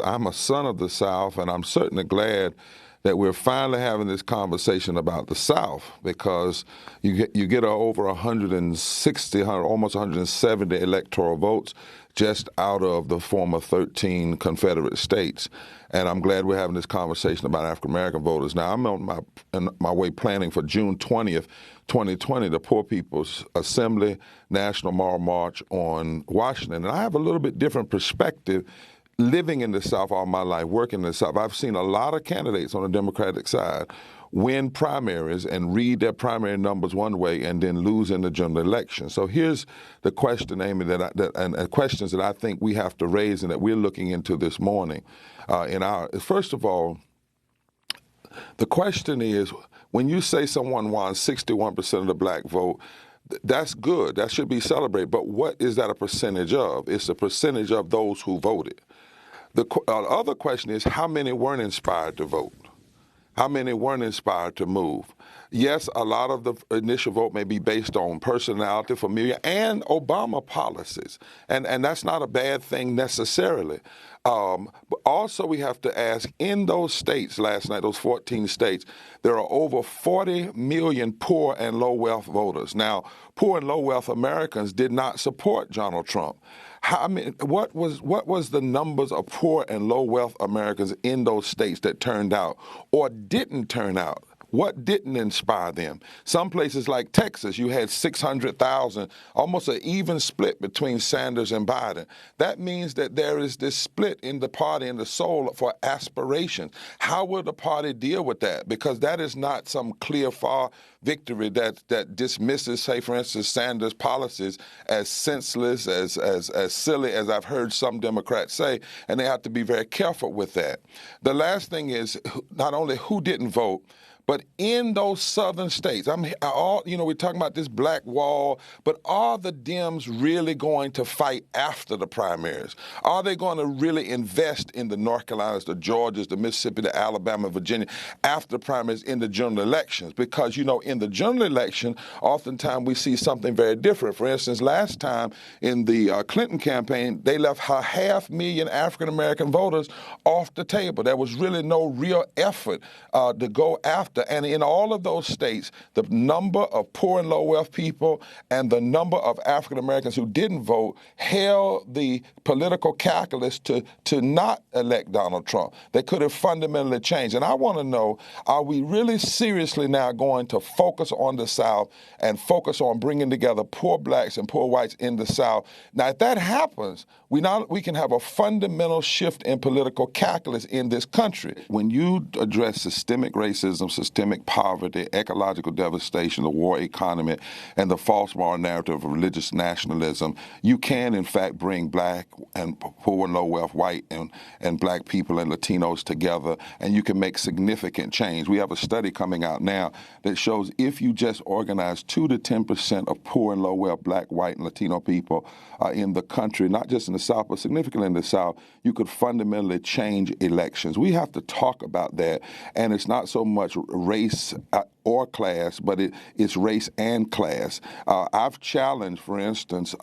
I'm a son of the South, and I'm certainly glad that we're finally having this conversation about the South, because you get over 160, almost 170 electoral votes just out of the former 13 Confederate states. And I'm glad we're having this conversation about African-American voters. Now, I'm on my way planning for June 20th, 2020, the Poor People's Assembly National Moral March on Washington. And I have a little bit different perspective living in the South all my life, working in the South. I've seen a lot of candidates on the Democratic side win primaries and read their primary numbers one way and then lose in the general election. So here's the question, Amy, and questions that I think we have to raise and that we're looking into this morning. First of all, the question is, when you say someone won 61% of the black vote, that's good. That should be celebrated. But what is that a percentage of? It's a percentage of those who voted. The other question is, how many weren't inspired to vote? How many weren't inspired to move? Yes, a lot of the initial vote may be based on personality, familiar, and Obama policies. And that's not a bad thing necessarily. But also we have to ask, in those states last night, those 14 states, there are over 40 million poor and low-wealth voters. Now, poor and low-wealth Americans did not support Donald Trump. What was the numbers of poor and low-wealth Americans in those states that turned out or didn't turn out? What didn't inspire them? Some places like Texas, you had 600,000, almost an even split between Sanders and Biden. That means that there is this split in the party and the soul for aspirations. How will the party deal with that? Because that is not some clear, far victory that dismisses, say, for instance, Sanders' policies as senseless, as silly as I've heard some Democrats say, and they have to be very careful with that. The last thing is not only who didn't vote, but in those southern states, we're talking about this black wall, but are the Dems really going to fight after the primaries? Are they going to really invest in the North Carolinas, the Georgias, the Mississippi, the Alabama, Virginia, after the primaries in the general elections? Because, in the general election, oftentimes we see something very different. For instance, last time in the Clinton campaign, they left 500,000 African-American voters off the table. There was really no real effort to go after. And in all of those states, the number of poor and low-wealth people and the number of African Americans who didn't vote held the political calculus to not elect Donald Trump. They could have fundamentally changed. And I want to know, are we really seriously now going to focus on the South and focus on bringing together poor blacks and poor whites in the South? Now, if that happens, we can have a fundamental shift in political calculus in this country. When you address systemic racism, systemic poverty, ecological devastation, the war economy, and the false moral narrative of religious nationalism, you can, in fact, bring black and poor and low-wealth white and black people and Latinos together, and you can make significant change. We have a study coming out now that shows if you just organize 2 to 10% of poor and low-wealth black, white, and Latino people in the country, not just in the South, but significantly in the South, you could fundamentally change elections. We have to talk about that, and it's not so much race or class, but it's race and class. I've challenged, for instance,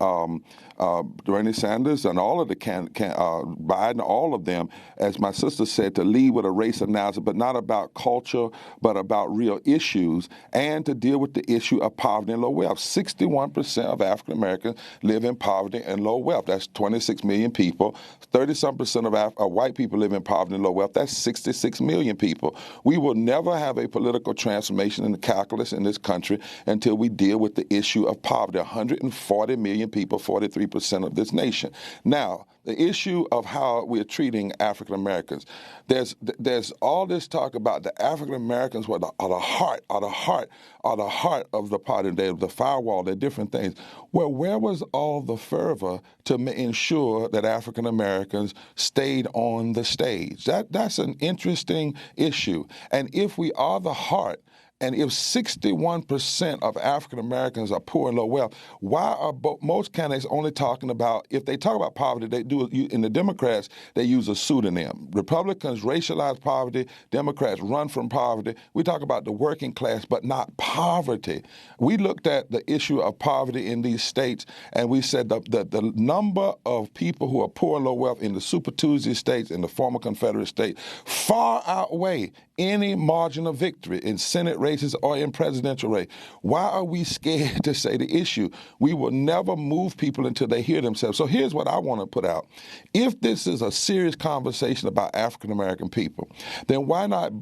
Bernie Sanders and all of the Biden, all of them, as my sister said, to lead with a race analysis, but not about culture, but about real issues, and to deal with the issue of poverty and low wealth. 61% of African Americans live in poverty and low wealth. That's 26 million people. 30-some% of white people live in poverty and low wealth. That's 66 million people. We will never have a political transformation in the calculus in this country until we deal with the issue of poverty. 140 million people, 43% of this nation. Now, the issue of how we're treating African Americans. There's all this talk about the African Americans are the heart of the party. They're the firewall. They're different things. Well, where was all the fervor to ensure that African Americans stayed on the stage? That's an interesting issue. And if we are the heart, and if 61% of African Americans are poor and low wealth, why are most candidates only talking about, if they talk about poverty, they do in the Democrats, they use a pseudonym. Republicans racialize poverty. Democrats run from poverty. We talk about the working class, but not poverty. We looked at the issue of poverty in these states, and we said the number of people who are poor and low wealth in the Super Tuesday states, in the former Confederate states, far outweigh any margin of victory in Senate races or in presidential race. Why are we scared to say the issue? We will never move people until they hear themselves. So here's what I want to put out. If this is a serious conversation about African American people, then why not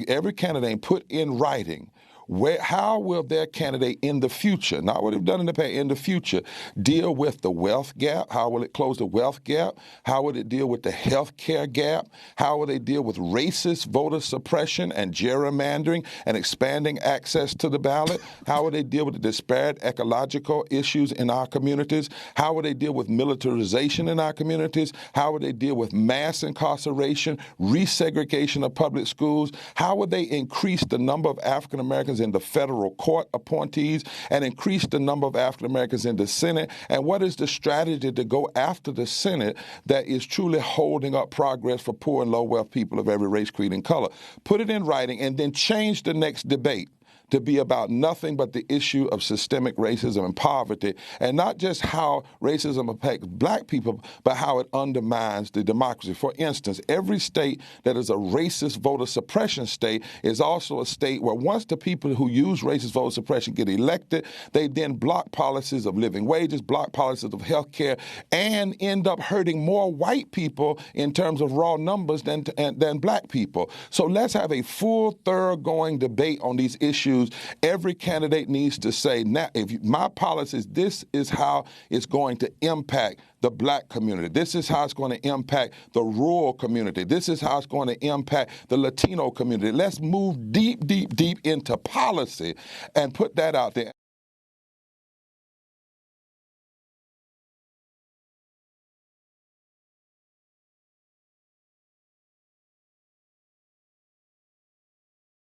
every candidate put in writing how will their candidate in the future, not what they've done in the past, in the future, deal with the wealth gap? How will it close the wealth gap? How will it deal with the health care gap? How will they deal with racist voter suppression and gerrymandering and expanding access to the ballot? How will they deal with the disparate ecological issues in our communities? How will they deal with militarization in our communities? How will they deal with mass incarceration, resegregation of public schools? How will they increase the number of African Americans in the federal court appointees and increase the number of African Americans in the Senate? And what is the strategy to go after the Senate that is truly holding up progress for poor and low wealth people of every race, creed, and color? Put it in writing and then change the next debate to be about nothing but the issue of systemic racism and poverty, and not just how racism affects black people, but how it undermines the democracy. For instance, every state that is a racist voter suppression state is also a state where once the people who use racist voter suppression get elected, they then block policies of living wages, block policies of health care, and end up hurting more white people in terms of raw numbers than black people. So let's have a full, thoroughgoing debate on these issues. Every candidate needs to say, now, if my policies, this is how it's going to impact the black community. This is how it's going to impact the rural community. This is how it's going to impact the Latino community. Let's move deep, deep, deep into policy and put that out there.